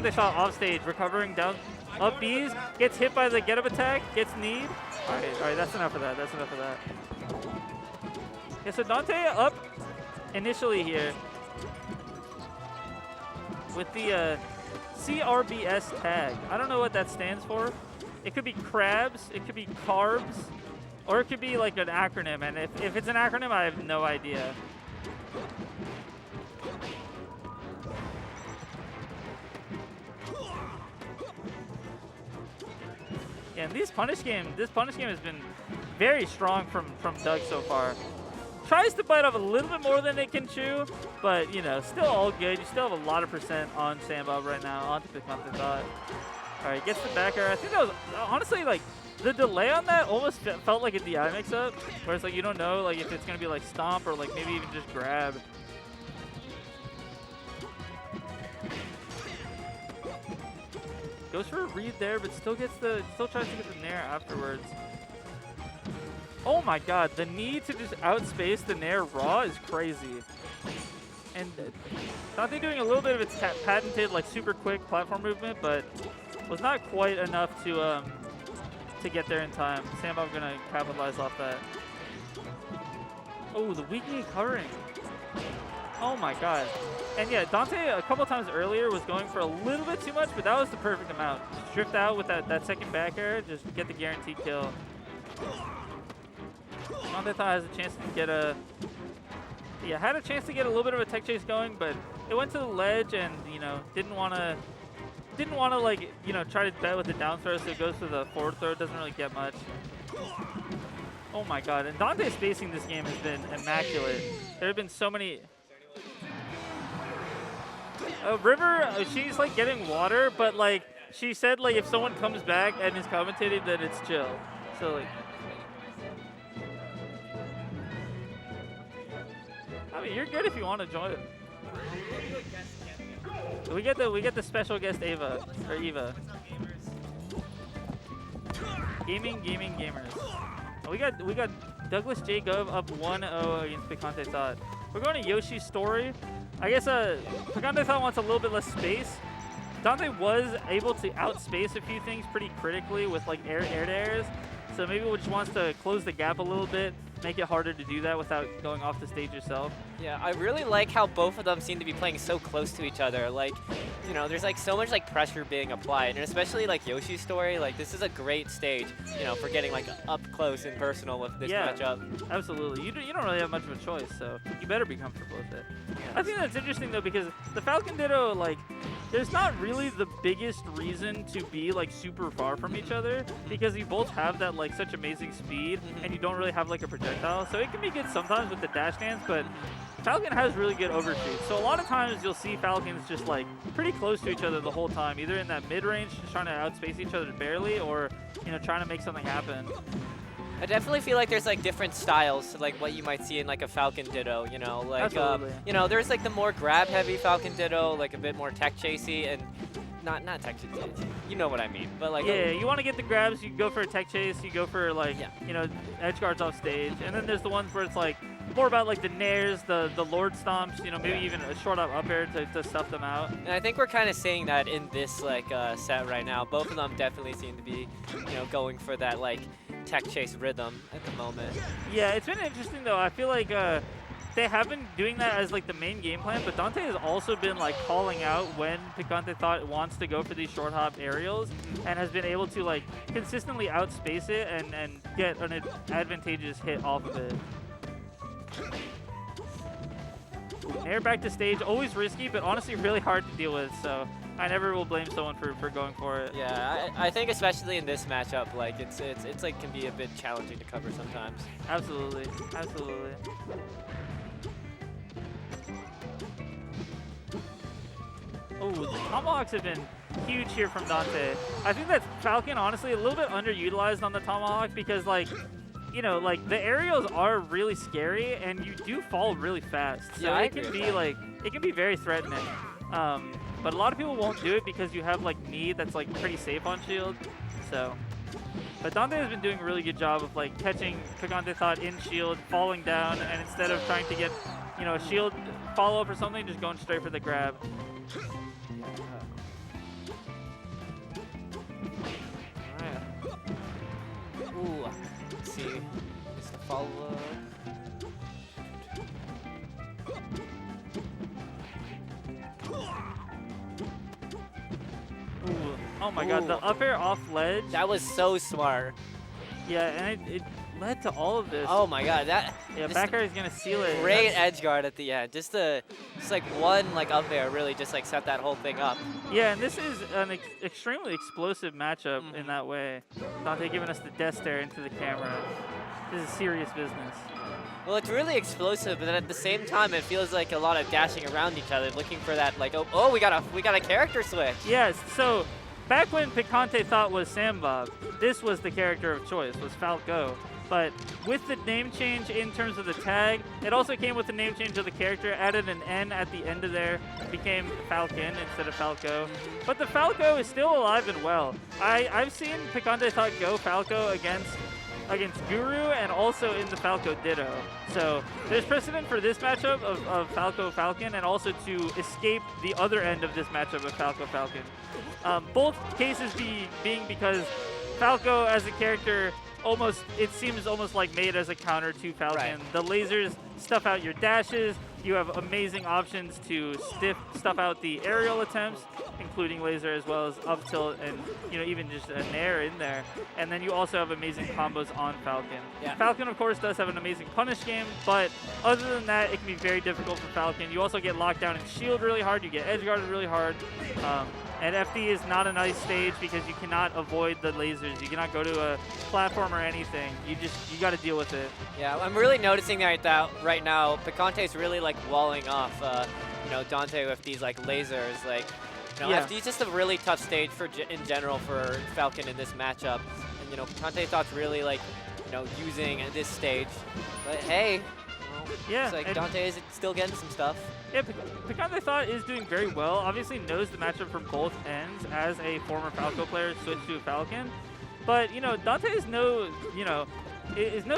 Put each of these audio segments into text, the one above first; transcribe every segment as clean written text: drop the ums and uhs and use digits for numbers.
PicanteThought off stage, recovering down up B's, gets hit by the get up attack, gets kneed. All right, that's enough of that. That's enough of that. Yeah, so Dante up initially here with the CRBS tag. I don't know what that stands for. It could be crabs, it could be carbs, or it could be like an acronym. And if it's an acronym, I have no idea. Yeah, and this punish game has been very strong from Doug so far. Tries to bite off a little bit more than it can chew, but you know, still all good. You still have a lot of percent on Sambob right now, onto PicanteThought. All right, gets the backer. I think that was, honestly, like, the delay on that almost felt like a DI mix-up, where it's like you don't know like if it's going to be like stomp or like maybe even just grab. Goes for a read there, but still tries to get the nair afterwards. Oh my god, the need to just outspace the nair raw is crazy. And Dante doing a little bit of its patented like super quick platform movement, but was not quite enough to get there in time. Sambob gonna capitalize off that. Oh, the weak knee covering. Oh my god. And yeah, Dante a couple times earlier was going for a little bit too much, but that was the perfect amount. Just drift out with that second back air, just get the guaranteed kill. PicanteThought has a chance to get had a chance to get a little bit of a tech chase going, but it went to the ledge and, you know, didn't want to like, you know, try to bet with the down throw, so it goes for the forward throw. Doesn't really get much. Oh my god, and Dante's spacing this game has been immaculate. There have been so many. River, she's like getting water, but like she said, like if someone comes back and is commentating, then it's chill. So like, I mean, you're good if you want to join. We get the special guest Eva or Eva. Gaming gamers. We got Douglas.j.gov up 1-0 against PicanteThought. We're going to Yoshi's story. I guess PicanteThought wants a little bit less space. Dante was able to outspace a few things pretty critically with like air-to-airs. So maybe he just wants to close the gap a little bit, make it harder to do that without going off the stage yourself. Yeah, I really like how both of them seem to be playing so close to each other. Like, you know, there's like so much like pressure being applied, and especially like Yoshi's story, like this is a great stage, you know, for getting like up close and personal with this matchup. Absolutely. You don't really have much of a choice, so you better be comfortable with it. Yeah. I think that's interesting though, because the Falcon Ditto, like, there's not really the biggest reason to be like super far from each other, because you both have that like such amazing speed, and you don't really have like a projectile. So it can be good sometimes with the dash dance, but Falcon has really good overshoot. So a lot of times you'll see Falcons just like pretty close to each other the whole time, either in that mid-range, just trying to outspace each other barely, or, you know, trying to make something happen. I definitely feel like there's like different styles to like what you might see in like a Falcon Ditto, you know, like you know, there's like the more grab heavy Falcon Ditto, like a bit more tech chasey, and not tech chasey, you know what I mean, but like you want to get the grabs, you go for a tech chase, you go for like you know, edge guards off stage, and then there's the ones where it's like more about like the nairs, the lord stomps, you know, maybe even a short up air to stuff them out. And I think we're kind of seeing that in this like set right now. Both of them definitely seem to be, you know, going for that like tech chase rhythm at the moment. Yeah, it's been interesting though. I feel like they have been doing that as like the main game plan, but Dante has also been like calling out when PicanteThought wants to go for these short hop aerials, and has been able to like consistently outspace it and get an advantageous hit off of it. Air back to stage, always risky, but honestly really hard to deal with, so I never will blame someone for going for it. Yeah, I think especially in this matchup, like it's like can be a bit challenging to cover sometimes. Absolutely. Oh, the tomahawks have been huge here from Dante. I think that Falcon, honestly, a little bit underutilized on the tomahawk, because like, you know, like the aerials are really scary and you do fall really fast. So yeah, it can be like, it can be very threatening. But a lot of people won't do it because you have like knee that's like pretty safe on shield. So, but Dante has been doing a really good job of like catching PicanteThought in shield, falling down, and instead of trying to get, you know, a shield follow up or something, just going straight for the grab. see. Just follow up. Ooh. Oh my god, the up air off ledge. That was so smart. Yeah, and it led to all of this. Oh my god, that. Yeah, back air is gonna seal it. Great edge guard at the end. Just like one like up air really just like set that whole thing up. Yeah, and this is an extremely explosive matchup in that way. Dante giving us the death stare into the camera. This is serious business. Well, it's really explosive, but then at the same time, it feels like a lot of dashing around each other, looking for that like oh we got a character switch. Yes, so back when PicanteThought was Sambob, this was the character of choice, was Falco. But with the name change in terms of the tag, it also came with the name change of the character, added an N at the end of there, became Falcon instead of Falco. But the Falco is still alive and well. I've seen PicanteThought go Falco against Guru and also in the Falco Ditto. So there's precedent for this matchup of Falco Falcon and also to escape the other end of this matchup of Falco Falcon. Both cases being because Falco as a character it seems almost like made as a counter to Falcon. Right. The lasers stuff out your dashes. You have amazing options to stuff out the aerial attempts, including laser as well as up tilt and even just an air in there. And then you also have amazing combos on Falcon. Yeah. Falcon, of course, does have an amazing punish game, but other than that, it can be very difficult for Falcon. You also get locked down and shield really hard. You get edge guarded really hard. And FD is not a nice stage because you cannot avoid the lasers. You cannot go to a platform or anything. You got to deal with it. Yeah, I'm really noticing that right now, Picante's really like walling off, Dante with these like lasers. Like, FD's just a really tough stage in general for Falcon in this matchup. And PicanteThought's really like, using this stage. But hey. Yeah, it's like Dante is still getting some stuff. Yeah, PicanteThought is doing very well. Obviously knows the matchup from both ends as a former Falco player switched to Falcon. But, Dante is no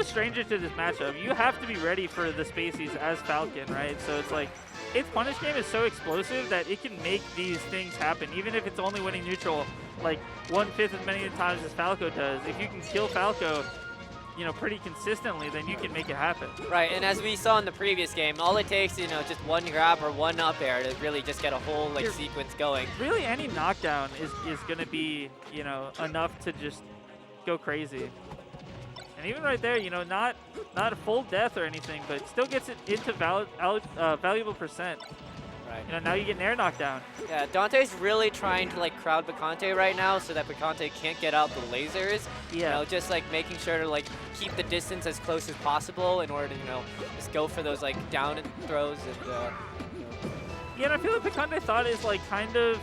stranger to this matchup. You have to be ready for the spacies as Falcon, right? So it's like, its punish game is so explosive that it can make these things happen, even if it's only winning neutral like 1/5 as many times as Falco does. If you can kill Falco, pretty consistently, then you can make it happen. Right, and as we saw in the previous game, all it takes, just one grab or one up air to really just get a whole sequence going. Really, any knockdown is going to be, enough to just go crazy. And even right there, not a full death or anything, but still gets it into valuable percent. Right. Now you get an air knockdown. Yeah, Dante's really trying to crowd Picante right now so that Picante can't get out the lasers. Yeah. Just making sure to keep the distance as close as possible in order to just go for those down throws and. Yeah, and I feel like PicanteThought is kind of.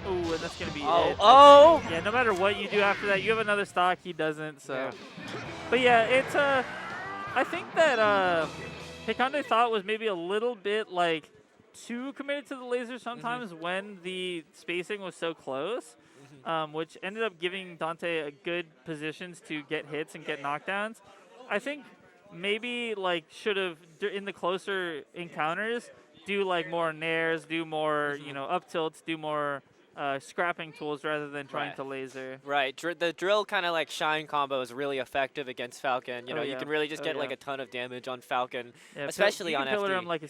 Ooh, and that's gonna be it. Oh! Yeah, no matter what you do after that, you have another stock. He doesn't. So. Yeah. But yeah, it's I think that PicanteThought was maybe a little bit too committed to the laser sometimes when the spacing was so close, which ended up giving Dante a good positions to get hits and get knockdowns. I think maybe should have in the closer encounters do more nairs, do more up tilts, do more scrapping tools rather than trying to laser. Right. The drill kind of shine combo is really effective against Falcon. You can really just get a ton of damage on Falcon, especially on FD. Pillar him like